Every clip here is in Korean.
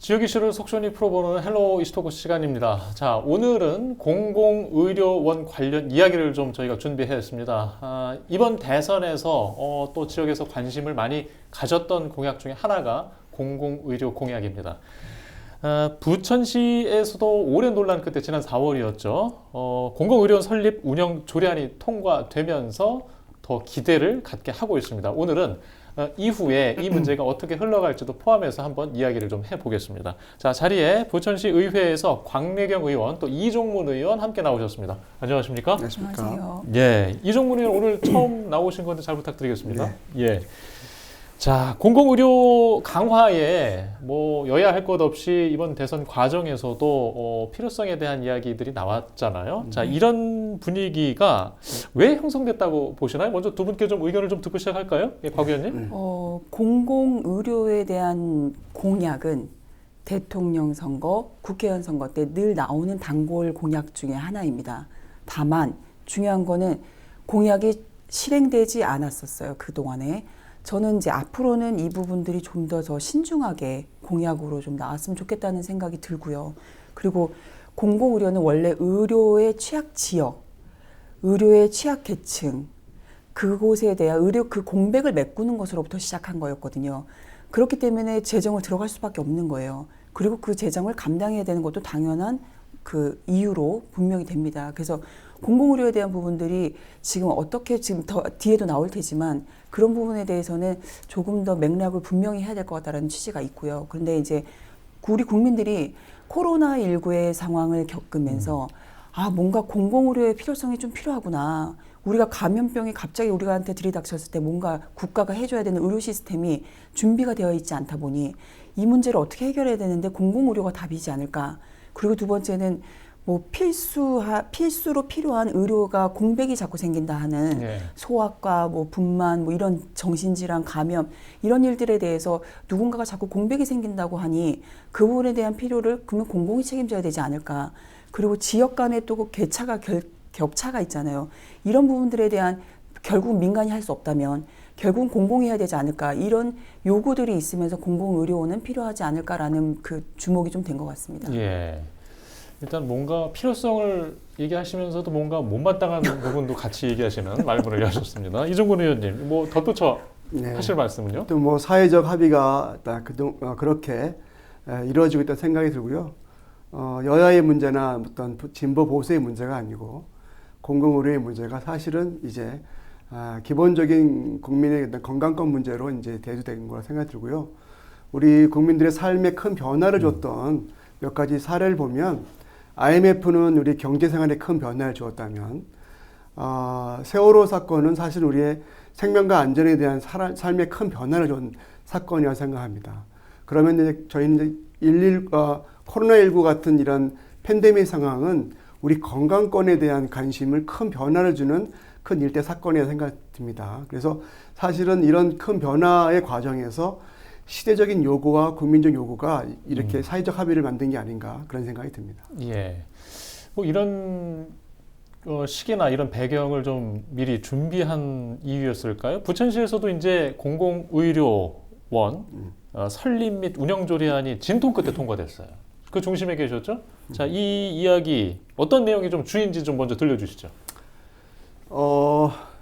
지역 이슈를 속편히 풀어보는 헬로 이슈토크 시간입니다. 자, 오늘은 공공의료원 관련 이야기를 좀 저희가 준비했습니다. 이번 대선에서 또 지역에서 관심을 많이 가졌던 공약 중에 하나가 공공의료 공약입니다. 부천시에서도 오랜 논란 끝에 지난 4월이었죠. 공공의료원 설립 운영 조례안이 통과되면서 더 기대를 갖게 하고 있습니다. 오늘은 이후에 이 문제가 어떻게 흘러갈지도 포함해서 한번 이야기를 좀 해보겠습니다. 자, 자리에 부천시 의회에서 광래경 의원 또 이종문 의원 함께 나오셨습니다. 안녕하십니까? 안녕하세요. 예, 이종문 의원 오늘 처음 나오신 건데 잘 부탁드리겠습니다. 네. 예. 자, 공공의료 강화에 뭐 여야 할 것 없이 이번 대선 과정에서도 필요성에 대한 이야기들이 나왔잖아요. 자, 이런 분위기가 왜 형성됐다고 보시나요? 먼저 두 분께 좀 의견을 좀 듣고 시작할까요? 예, 박 의원님. 공공의료에 대한 공약은 대통령 선거, 국회의원 선거 때 늘 나오는 단골 공약 중에 하나입니다. 다만 중요한 거는 공약이 실행되지 않았었어요. 그동안에. 저는 이제 앞으로는 이 부분들이 좀 더 신중하게 공약으로 좀 나왔으면 좋겠다는 생각이 들고요. 그리고 공공의료는 원래 의료의 취약 지역, 의료의 취약 계층, 그곳에 대한 의료 그 공백을 메꾸는 것으로부터 시작한 거였거든요. 그렇기 때문에 재정을 들어갈 수밖에 없는 거예요. 그리고 그 재정을 감당해야 되는 것도 당연한 그 이유로 분명히 됩니다. 그래서 공공의료에 대한 부분들이 지금 어떻게 지금 더 뒤에도 나올 테지만 그런 부분에 대해서는 조금 더 맥락을 분명히 해야 될 것 같다는 취지가 있고요. 그런데 이제 우리 국민들이 코로나19의 상황을 겪으면서 뭔가 공공의료의 필요성이 좀 필요하구나. 우리가 감염병이 갑자기 우리한테 들이닥쳤을 때 뭔가 국가가 해줘야 되는 의료 시스템이 준비가 되어 있지 않다 보니 이 문제를 어떻게 해결해야 되는데 공공의료가 답이지 않을까. 그리고 두 번째는 뭐 필수로 필요한 의료가 공백이 자꾸 생긴다 하는 소아과, 뭐 분만, 뭐 이런 정신질환, 감염 이런 일들에 대해서 누군가가 자꾸 공백이 생긴다고 하니 그 부분에 대한 필요를 그러면 공공이 책임져야 되지 않을까. 그리고 지역 간에 또 격차가 있잖아요. 이런 부분들에 대한 결국 민간이 할 수 없다면 결국은 공공이 해야 되지 않을까. 이런 요구들이 있으면서 공공의료원은 필요하지 않을까라는 그 주목이 좀 된 것 같습니다. 예. 일단 뭔가 필요성을 얘기하시면서도 뭔가 못마땅한 부분도 같이 얘기하시는 말문을 여셨습니다. 이종근 의원님, 뭐 덧붙여 하실 말씀은요? 또 뭐 사회적 합의가 그렇게 이루어지고 있다는 생각이 들고요. 여야의 문제나 어떤 진보 보수의 문제가 아니고 공공의료의 문제가 사실은 이제 기본적인 국민의 건강권 문제로 이제 대두된 거라 생각이 들고요. 우리 국민들의 삶에 큰 변화를 줬던 몇 가지 사례를 보면 IMF는 우리 경제 생활에 큰 변화를 주었다면 세월호 사건은 사실 우리의 생명과 안전에 대한 삶에 큰 변화를 준 사건이라고 생각합니다. 그러면 이제 저희는 이제 코로나19 같은 이런 팬데믹 상황은 우리 건강권에 대한 관심을 큰 변화를 주는 큰 일대 사건이라고 생각이 듭니다. 그래서 사실은 이런 큰 변화의 과정에서 시대적인 요구와 국민적 요구가 이렇게 사회적 합의를 만든 게 아닌가 그런 생각이 듭니다. 예. 뭐 이런 시기나 이런 배경을 좀 미리 준비한 이유였을까요? 부천시에서도 이제 공공의료원 설립 및 운영 조례안이 진통 끝에 통과됐어요. 그 중심에 계셨죠? 자, 이 이야기 어떤 내용이 좀 주인지 좀 먼저 들려주시죠.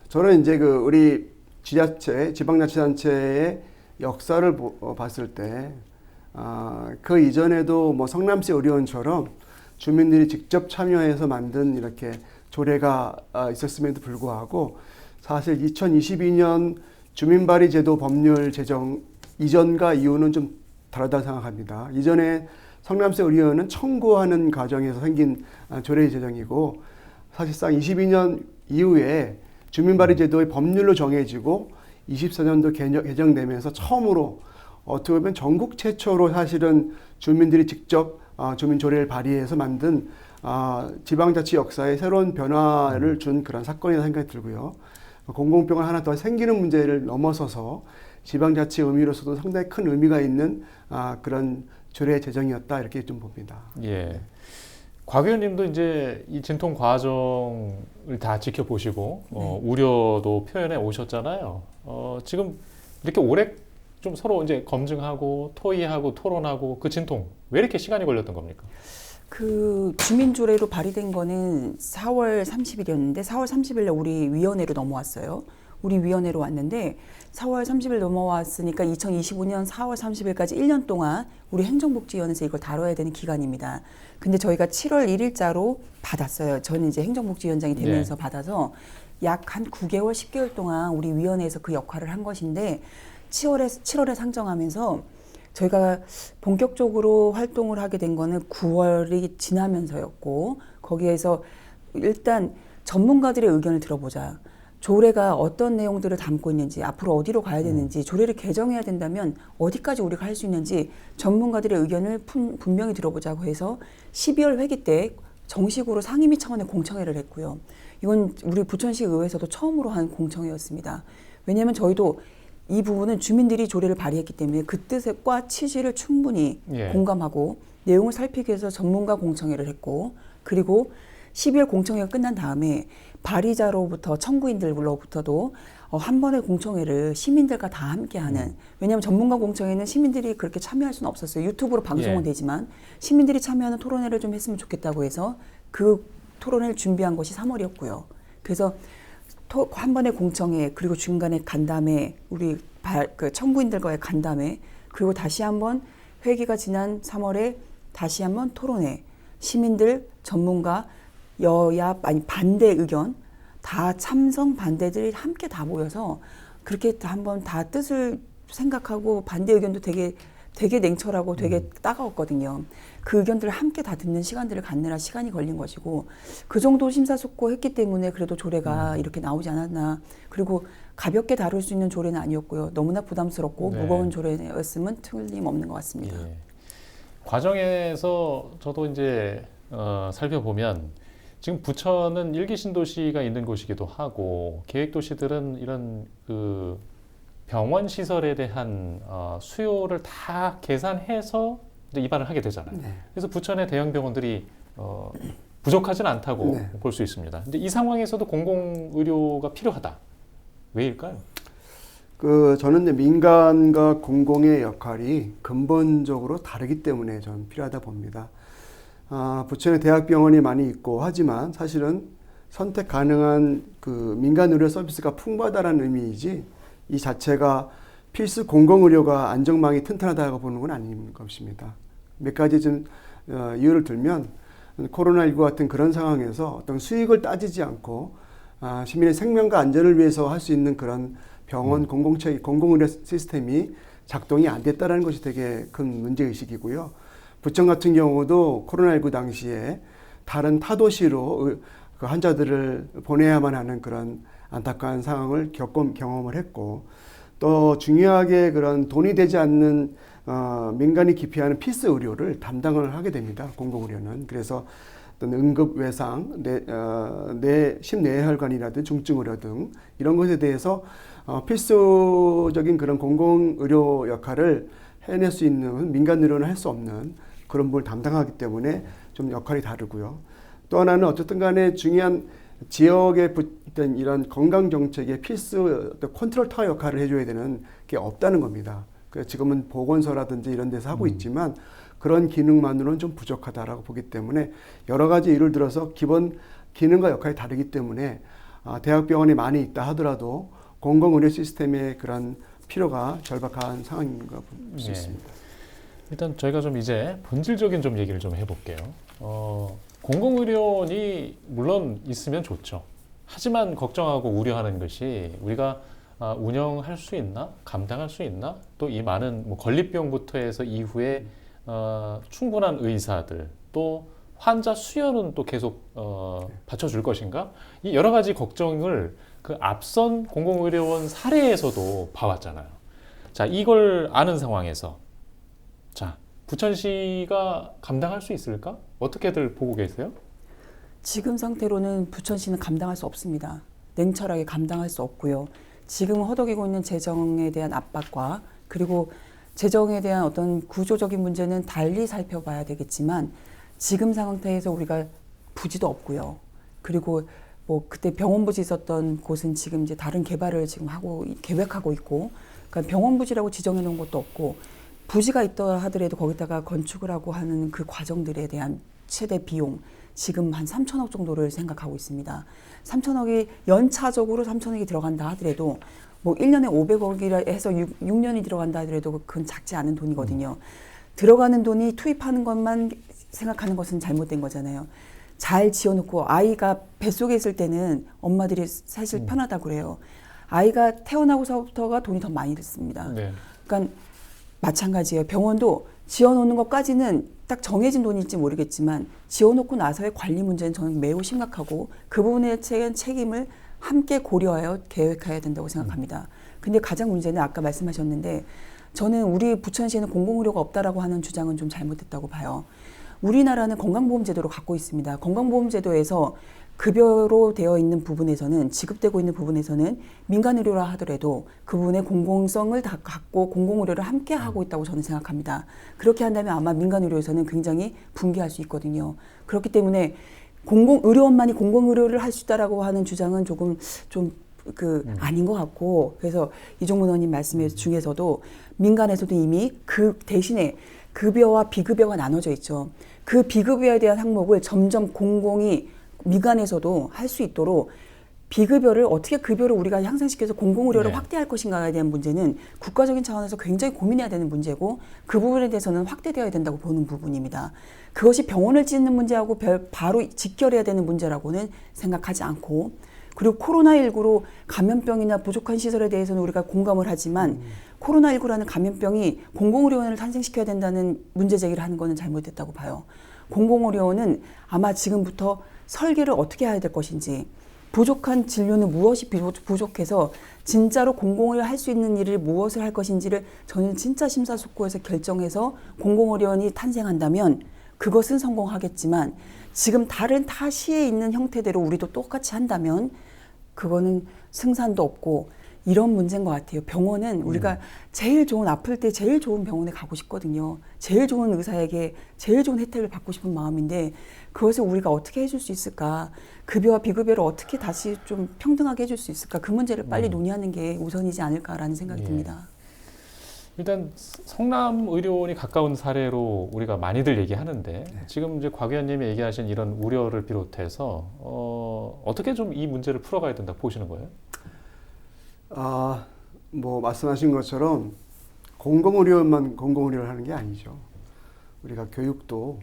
저는 이제 우리 지방자치단체의 역사를 봤을 때, 그 이전에도 뭐 성남시 의료원처럼 주민들이 직접 참여해서 만든 이렇게 조례가 있었음에도 불구하고 사실 2022년 주민발의제도 법률 제정 이전과 이후는 좀 다르다고 생각합니다. 이전에 성남시 의료원은 청구하는 과정에서 생긴 조례 제정이고 사실상 22년 이후에 주민발의제도의 법률로 정해지고 24년도 개정되면서 처음으로 어떻게 보면 전국 최초로 사실은 주민들이 직접 주민조례를 발의해서 만든 지방자치 역사에 새로운 변화를 준 그런 사건이라는 생각이 들고요. 공공병원 하나 더 생기는 문제를 넘어서서 지방자치 의미로서도 상당히 큰 의미가 있는 그런 조례 제정이었다 이렇게 좀 봅니다. 예. 곽 의원님도 이제 이 진통 과정을 다 지켜보시고 우려도 표현해 오셨잖아요. 지금 이렇게 오래 좀 서로 이제 검증하고 토의하고 토론하고 그 진통 왜 이렇게 시간이 걸렸던 겁니까? 그 주민조례로 발의된 거는 4월 30일이었는데 4월 30일에 우리 위원회로 넘어왔어요. 우리 위원회로 왔는데 4월 30일 넘어왔으니까 2025년 4월 30일까지 1년 동안 우리 행정복지위원회에서 이걸 다뤄야 되는 기간입니다. 근데 저희가 7월 1일자로 받았어요. 저는 이제 행정복지위원장이 되면서 받아서 약 한 9개월, 10개월 동안 우리 위원회에서 그 역할을 한 것인데 7월에 상정하면서 저희가 본격적으로 활동을 하게 된 거는 9월이 지나면서였고 거기에서 일단 전문가들의 의견을 들어보자. 조례가 어떤 내용들을 담고 있는지 앞으로 어디로 가야 되는지 조례를 개정해야 된다면 어디까지 우리가 할 수 있는지 전문가들의 의견을 분명히 들어보자고 해서 12월 회기 때 정식으로 상임위 차원의 공청회를 했고요. 이건 우리 부천시 의회에서도 처음으로 한 공청회였습니다. 왜냐하면 저희도 이 부분은 주민들이 조례를 발의했기 때문에 그 뜻과 취지를 충분히 공감하고 내용을 살피기 위해서 전문가 공청회를 했고 그리고 12월 공청회가 끝난 다음에 발의자로부터 청구인들로부터도 한 번의 공청회를 시민들과 다 함께하는 왜냐하면 전문가 공청회는 시민들이 그렇게 참여할 수는 없었어요. 유튜브로 방송은 되지만 시민들이 참여하는 토론회를 좀 했으면 좋겠다고 해서 그 토론회를 준비한 것이 3월이었고요. 그래서 한 번의 공청회 그리고 중간에 간담회 우리 그 청구인들과의 간담회 그리고 다시 한번 회기가 지난 3월에 다시 한번 토론회 시민들 전문가 여야 아니 반대 의견 다 참성 반대들이 함께 다 모여서 그렇게 한번 다 뜻을 생각하고 반대 의견도 되게 냉철하고 되게 따가웠거든요. 그 의견들을 함께 다 듣는 시간들을 갖느라 시간이 걸린 것이고 그 정도 심사숙고했기 때문에 그래도 조례가 이렇게 나오지 않았나. 그리고 가볍게 다룰 수 있는 조례는 아니었고요. 너무나 부담스럽고 무거운 조례였으면 틀림없는 것 같습니다. 과정에서 저도 이제 살펴보면 지금 부천은 일기 신도시가 있는 곳이기도 하고 계획도시들은 이런 그 병원 시설에 대한 수요를 다 계산해서 이제 입안을 하게 되잖아요. 그래서 부천의 대형 병원들이 부족하지는 않다고 볼 수 있습니다. 근데 이 상황에서도 공공의료가 필요하다. 왜일까요? 저는 이제 민간과 공공의 역할이 근본적으로 다르기 때문에 저는 필요하다 봅니다. 부천에 대학병원이 많이 있고 하지만 사실은 선택 가능한 그 민간 의료 서비스가 풍부하다는 의미이지 이 자체가 필수 공공의료가 안전망이 튼튼하다고 보는 건 아닌 것입니다. 몇 가지 좀 이유를 들면 코로나19 같은 그런 상황에서 어떤 수익을 따지지 않고 시민의 생명과 안전을 위해서 할 수 있는 그런 병원 공공의료 시스템이 작동이 안 됐다는 것이 되게 큰 문제의식이고요. 부천 같은 경우도 코로나19 당시에 다른 타도시로 그 환자들을 보내야만 하는 그런 안타까운 상황을 경험을 했고 또 중요하게 그런 돈이 되지 않는 민간이 기피하는 필수 의료를 담당을 하게 됩니다. 공공의료는. 그래서 어떤 응급 외상, 심뇌혈관이라든지 중증 의료 등 이런 것에 대해서 필수적인 그런 공공의료 역할을 해낼 수 있는 민간 의료는 할 수 없는 그런 부분을 담당하기 때문에 좀 역할이 다르고요. 또 하나는 어쨌든 간에 중요한 지역의 어떤 이런 건강 정책의 필수 컨트롤 타워 역할을 해줘야 되는 게 없다는 겁니다. 그래서 지금은 보건소라든지 이런 데서 하고 있지만 그런 기능만으로는 좀 부족하다라고 보기 때문에 여러 가지 예를 들어서 기본 기능과 역할이 다르기 때문에 대학병원이 많이 있다 하더라도 공공의료 시스템의 그런 필요가 절박한 상황인가 볼 수 있습니다. 일단 저희가 좀 이제 본질적인 좀 얘기를 좀 해볼게요. 공공의료원이 물론 있으면 좋죠. 하지만 걱정하고 우려하는 것이 우리가 운영할 수 있나? 감당할 수 있나? 또 이 많은 뭐 건립비용부터 해서 이후에 충분한 의사들 또 환자 수요는 또 계속 받쳐줄 것인가? 이 여러 가지 걱정을 그 앞선 공공의료원 사례에서도 봐왔잖아요. 자, 이걸 아는 상황에서 자, 부천시가 감당할 수 있을까? 어떻게들 보고 계세요? 지금 상태로는 부천시는 감당할 수 없습니다. 냉철하게 감당할 수 없고요. 지금 허덕이고 있는 재정에 대한 압박과 그리고 재정에 대한 어떤 구조적인 문제는 달리 살펴봐야 되겠지만 지금 상태에서 우리가 부지도 없고요. 그리고 뭐 그때 병원 부지 있었던 곳은 지금 이제 다른 개발을 지금 계획하고 있고 그러니까 병원 부지라고 지정해 놓은 것도 없고 부지가 있다 하더라도 거기다가 건축을 하고 하는 그 과정들에 대한 최대 비용 지금 한 3천억 정도를 생각하고 있습니다. 3천억이 연차적으로 3천억이 들어간다 하더라도 뭐 1년에 500억이라 해서 6년이 들어간다 하더라도 그건 작지 않은 돈이거든요. 들어가는 돈이 투입하는 것만 생각하는 것은 잘못된 거잖아요. 잘 지어놓고 아이가 뱃속에 있을 때는 엄마들이 사실 편하다고 그래요. 아이가 태어나고서부터가 돈이 더 많이 듭니다. 네. 그러니까 마찬가지예요. 병원도 지어놓는 것까지는 딱 정해진 돈일지 모르겠지만 지어놓고 나서의 관리 문제는 저는 매우 심각하고 그 부분에 대한 책임을 함께 고려하여 계획해야 된다고 생각합니다. 근데 가장 문제는 아까 말씀하셨는데 저는 우리 부천시에는 공공의료가 없다라고 하는 주장은 좀 잘못됐다고 봐요. 우리나라는 건강보험제도를 갖고 있습니다. 건강보험제도에서 급여로 되어 있는 부분에서는 지급되고 있는 부분에서는 민간의료라 하더라도 그 부분의 공공성을 다 갖고 공공의료를 함께 하고 있다고 저는 생각합니다. 그렇게 한다면 아마 민간의료에서는 굉장히 붕괴할 수 있거든요. 그렇기 때문에 공공의료원만이 공공의료를 할 수 있다라고 하는 주장은 조금 아닌 것 같고 그래서 이종문 의원님 말씀 중에서도 민간에서도 이미 그 대신에 급여와 비급여가 나눠져 있죠. 그 비급여에 대한 항목을 점점 공공이 민간에서도 할 수 있도록 비급여를 어떻게 급여를 우리가 향상시켜서 공공의료를 네. 확대할 것인가에 대한 문제는 국가적인 차원에서 굉장히 고민해야 되는 문제고 그 부분에 대해서는 확대되어야 된다고 보는 부분입니다. 그것이 병원을 짓는 문제하고 바로 직결해야 되는 문제라고는 생각하지 않고 그리고 코로나19로 감염병이나 부족한 시설에 대해서는 우리가 공감을 하지만 코로나19라는 감염병이 공공의료원을 탄생시켜야 된다는 문제 제기를 하는 것은 잘못됐다고 봐요. 공공의료원은 아마 지금부터 설계를 어떻게 해야 될 것인지 부족한 진료는 무엇이 부족해서 진짜로 공공의료 할 수 있는 일을 무엇을 할 것인지를 저는 진짜 심사숙고해서 결정해서 공공의료원이 탄생한다면 그것은 성공하겠지만 지금 다른 타 시에 있는 형태대로 우리도 똑같이 한다면 그거는 승산도 없고 이런 문제인 것 같아요. 병원은 우리가 제일 좋은 아플 때 제일 좋은 병원에 가고 싶거든요. 제일 좋은 의사에게 제일 좋은 혜택을 받고 싶은 마음인데 그것을 우리가 어떻게 해줄 수 있을까? 급여와 비급여를 어떻게 다시 좀 평등하게 해줄 수 있을까? 그 문제를 빨리 논의하는 게 우선이지 않을까라는 생각이 듭니다. 일단 성남의료원이 가까운 사례로 우리가 많이들 얘기하는데 지금 이제 곽 의원님이 얘기하신 이런 우려를 비롯해서 어떻게 좀 이 문제를 풀어가야 된다 보시는 거예요? 뭐 말씀하신 것처럼 공공의료만 공공의료를 하는 게 아니죠. 우리가 교육도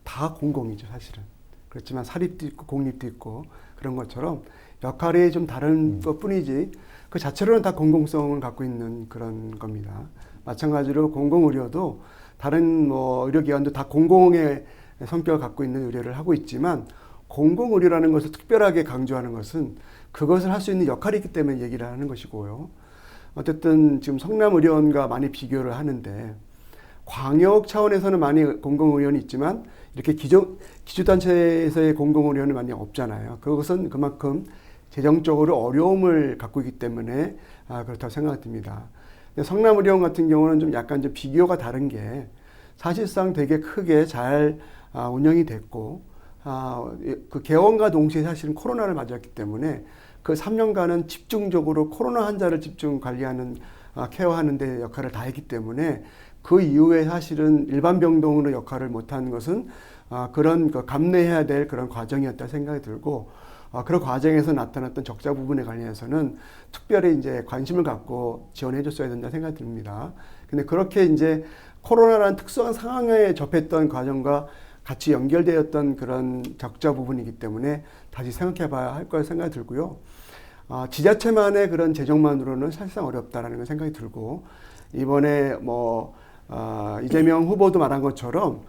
다 공공이죠, 사실은. 그렇지만 사립도 있고 공립도 있고 그런 것처럼 역할이 좀 다른 것뿐이지 그 자체로는 다 공공성을 갖고 있는 그런 겁니다. 마찬가지로 공공의료도 다른 뭐 의료기관도 다 공공의 성격을 갖고 있는 의료를 하고 있지만 공공의료라는 것을 특별하게 강조하는 것은 그것을 할 수 있는 역할이 있기 때문에 얘기를 하는 것이고요. 어쨌든 지금 성남의료원과 많이 비교를 하는데 광역 차원에서는 많이 공공의료원이 있지만 이렇게 기초단체에서의 공공의료원은 많이 없잖아요. 그것은 그만큼 재정적으로 어려움을 갖고 있기 때문에 그렇다고 생각됩니다. 근데 성남의료원 같은 경우는 좀 약간 좀 비교가 다른 게 사실상 되게 크게 잘 운영이 됐고 그 개원과 동시에 사실은 코로나를 맞았기 때문에 그 3년간은 집중적으로 코로나 환자를 집중 관리하는 케어하는 데 역할을 다했기 때문에 그 이후에 사실은 일반 병동으로 역할을 못하는 것은 그런 감내해야 될 그런 과정이었다 생각이 들고 그런 과정에서 나타났던 적자 부분에 관해서는 특별히 이제 관심을 갖고 지원해 줬어야 된다 생각이 듭니다. 근데 그렇게 이제 코로나라는 특수한 상황에 접했던 과정과 같이 연결되었던 그런 적자 부분이기 때문에 다시 생각해 봐야 할 거라 생각이 들고요. 지자체만의 그런 재정만으로는 사실상 어렵다라는 생각이 들고 이번에 뭐 이재명 후보도 말한 것처럼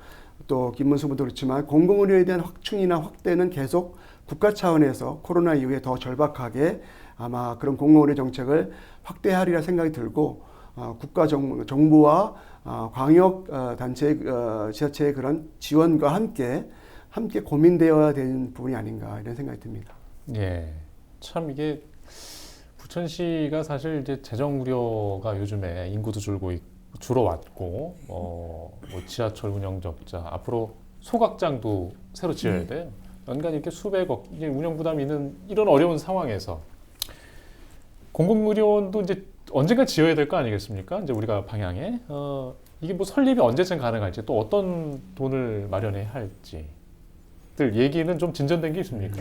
또 김문수 후보도 그렇지만 공공의료에 대한 확충이나 확대는 계속 국가 차원에서 코로나 이후에 더 절박하게 아마 그런 공공의료 정책을 확대하리라 생각이 들고 국가 정부와 광역 단체 지자체의 그런 지원과 함께 고민되어야 되는 부분이 아닌가 이런 생각이 듭니다. 예, 참 이게 부천시가 사실 이제 재정 우려가 요즘에 인구도 줄어왔고 뭐 지하철 운영 적자 앞으로 소각장도 새로 지어야 돼. 연간 이렇게 수백억 이제 운영 부담이 있는 이런 어려운 상황에서 공공의료원도 이제 언젠가 지어야 될 거 아니겠습니까? 이제 우리가 방향에 이게 뭐 설립이 언제쯤 가능할지 또 어떤 돈을 마련해야 할지 들 얘기는 좀 진전된 게 있습니까?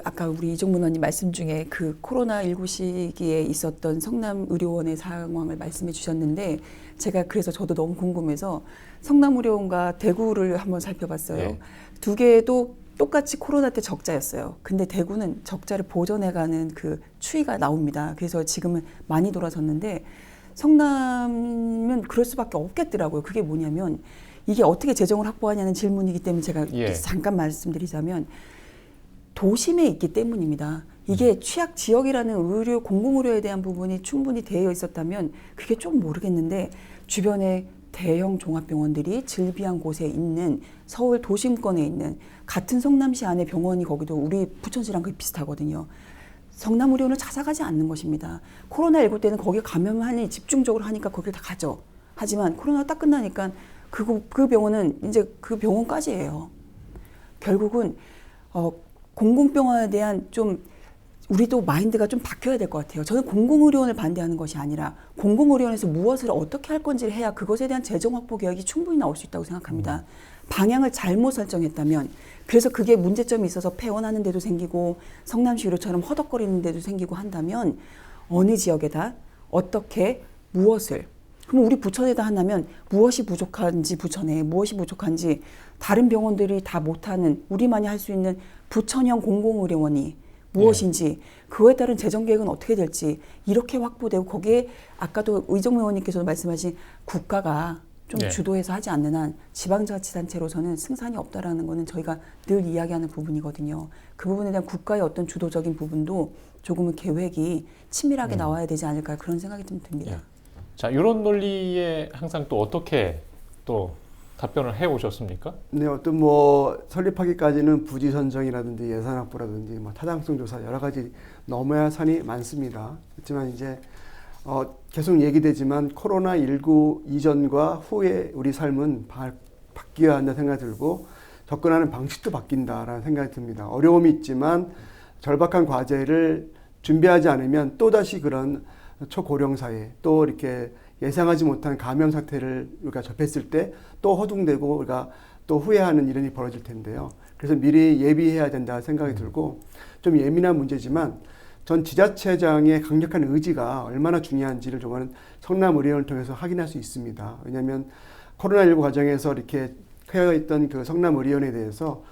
아까 우리 이종문 의원님 말씀 중에 코로나19 시기에 있었던 성남의료원의 상황을 말씀해 주셨는데 제가 그래서 저도 너무 궁금해서 성남의료원과 대구를 한번 살펴봤어요. 예. 두 개도 똑같이 코로나 때 적자였어요. 근데 대구는 적자를 보전해가는 추이가 나옵니다. 그래서 지금은 많이 돌아섰는데 성남은 그럴 수밖에 없겠더라고요. 그게 뭐냐면 이게 어떻게 재정을 확보하냐는 질문이기 때문에 제가 예. 잠깐 말씀드리자면 도심에 있기 때문입니다. 이게 취약 지역이라는 공공의료에 대한 부분이 충분히 되어 있었다면 그게 좀 모르겠는데 주변에 대형 종합병원들이 즐비한 곳에 있는 서울 도심권에 있는 같은 성남시 안에 병원이 거기도 우리 부천시랑 거의 비슷하거든요. 성남의료원을 찾아가지 않는 것입니다. 코로나19 때는 거기 감염하니 집중적으로 하니까 거길 다 가죠. 하지만 코로나가 딱 끝나니까 그 병원은 이제 그 병원까지예요. 결국은 공공병원에 대한 우리도 마인드가 좀 바뀌어야 될 것 같아요. 저는 공공의료원을 반대하는 것이 아니라 공공의료원에서 무엇을 어떻게 할 건지를 해야 그것에 대한 재정 확보 계획이 충분히 나올 수 있다고 생각합니다. 방향을 잘못 설정했다면 그래서 그게 문제점이 있어서 폐원하는 데도 생기고 성남시 의료처럼 허덕거리는 데도 생기고 한다면 어느 지역에다 어떻게 무엇을 그럼 우리 부천에다 한다면 무엇이 부족한지 부천에 무엇이 부족한지 다른 병원들이 다 못하는 우리만이 할 수 있는 부천형 공공의료원이 무엇인지 그에 따른 재정 계획은 어떻게 될지 이렇게 확보되고 거기에 아까도 의정무 의원님께서 말씀하신 국가가 좀 네. 주도해서 하지 않는 한 지방자치단체로서는 승산이 없다라는 거는 저희가 늘 이야기하는 부분이거든요. 그 부분에 대한 국가의 어떤 주도적인 부분도 조금은 계획이 친밀하게 나와야 되지 않을까 그런 생각이 좀 듭니다. 예. 자, 이런 논리에 항상 또 어떻게 또 답변을 해 오셨습니까? 네, 설립하기까지는 부지 선정이라든지 예산 확보라든지 타당성 조사 여러 가지 넘어야 할 산이 많습니다. 그렇지만 이제 계속 얘기되지만 코로나19 이전과 후에 우리 삶은 바뀌어야 한다는 생각이 들고 접근하는 방식도 바뀐다라는 생각이 듭니다. 어려움이 있지만 절박한 과제를 준비하지 않으면 또다시 그런 초고령 사회 또 이렇게 예상하지 못한 감염 사태를 우리가 접했을 때 또 허둥대고 우리가 또 후회하는 일이 벌어질 텐데요. 그래서 미리 예비해야 된다 생각이 들고 좀 예민한 문제지만 전 지자체장의 강력한 의지가 얼마나 중요한지를 저는 성남의료원을 통해서 확인할 수 있습니다. 왜냐하면 코로나19 과정에서 이렇게 회여있던 그 성남의료원에 대해서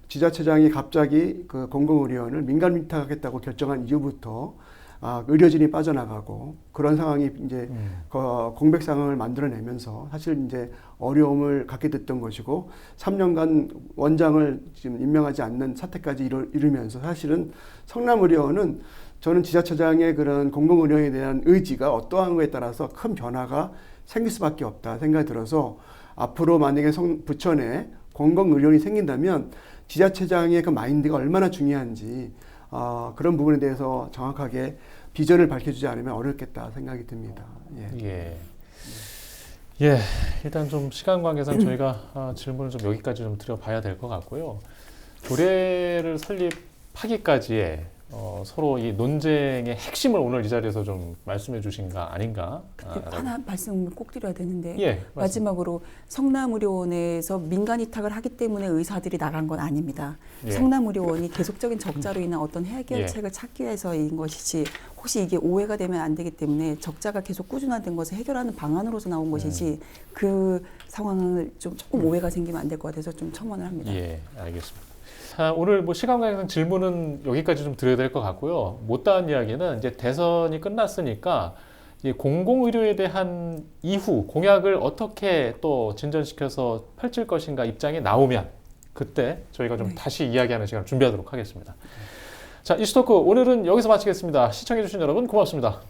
지자체장이 갑자기 그 공공의료원을 민간 위탁하겠다고 결정한 이후부터 의료진이 빠져나가고 그런 상황이 이제 공백 상황을 만들어내면서 사실 이제 어려움을 갖게 됐던 것이고 3년간 원장을 지금 임명하지 않는 사태까지 이르면서 사실은 성남의료원은 저는 지자체장의 그런 공공의료에 대한 의지가 어떠한 거에 따라서 큰 변화가 생길 수밖에 없다 생각이 들어서 앞으로 만약에 부천에 공공의료원이 생긴다면 지자체장의 그 마인드가 얼마나 중요한지 그런 부분에 대해서 정확하게 비전을 밝혀주지 않으면 어렵겠다 생각이 듭니다. 예, 일단 좀 시간 관계상 저희가 질문을 좀 여기까지 좀 드려봐야 될 것 같고요. 조례를 설립하기까지의 서로 이 논쟁의 핵심을 오늘 이 자리에서 좀 말씀해 주신 거 아닌가? 하나 말씀을 꼭 드려야 되는데 예, 마지막으로 성남의료원에서 민간 위탁을 하기 때문에 의사들이 나간 건 아닙니다. 예. 성남의료원이 계속적인 적자로 인한 어떤 해결책을 예. 찾기 위해서인 것이지 혹시 이게 오해가 되면 안 되기 때문에 적자가 계속 꾸준화된 것을 해결하는 방안으로서 나온 것이지 그 상황을 조금 오해가 생기면 안 될 것 같아서 좀 첨언을 합니다. 예, 알겠습니다. 자, 오늘 뭐 시간 관계상 질문은 여기까지 좀 드려야 될 것 같고요. 못다한 이야기는 이제 대선이 끝났으니까 이 공공의료에 대한 이후 공약을 어떻게 또 진전시켜서 펼칠 것인가 입장이 나오면 그때 저희가 좀 다시 이야기하는 시간을 준비하도록 하겠습니다. 자, 이슈토크 오늘은 여기서 마치겠습니다. 시청해주신 여러분 고맙습니다.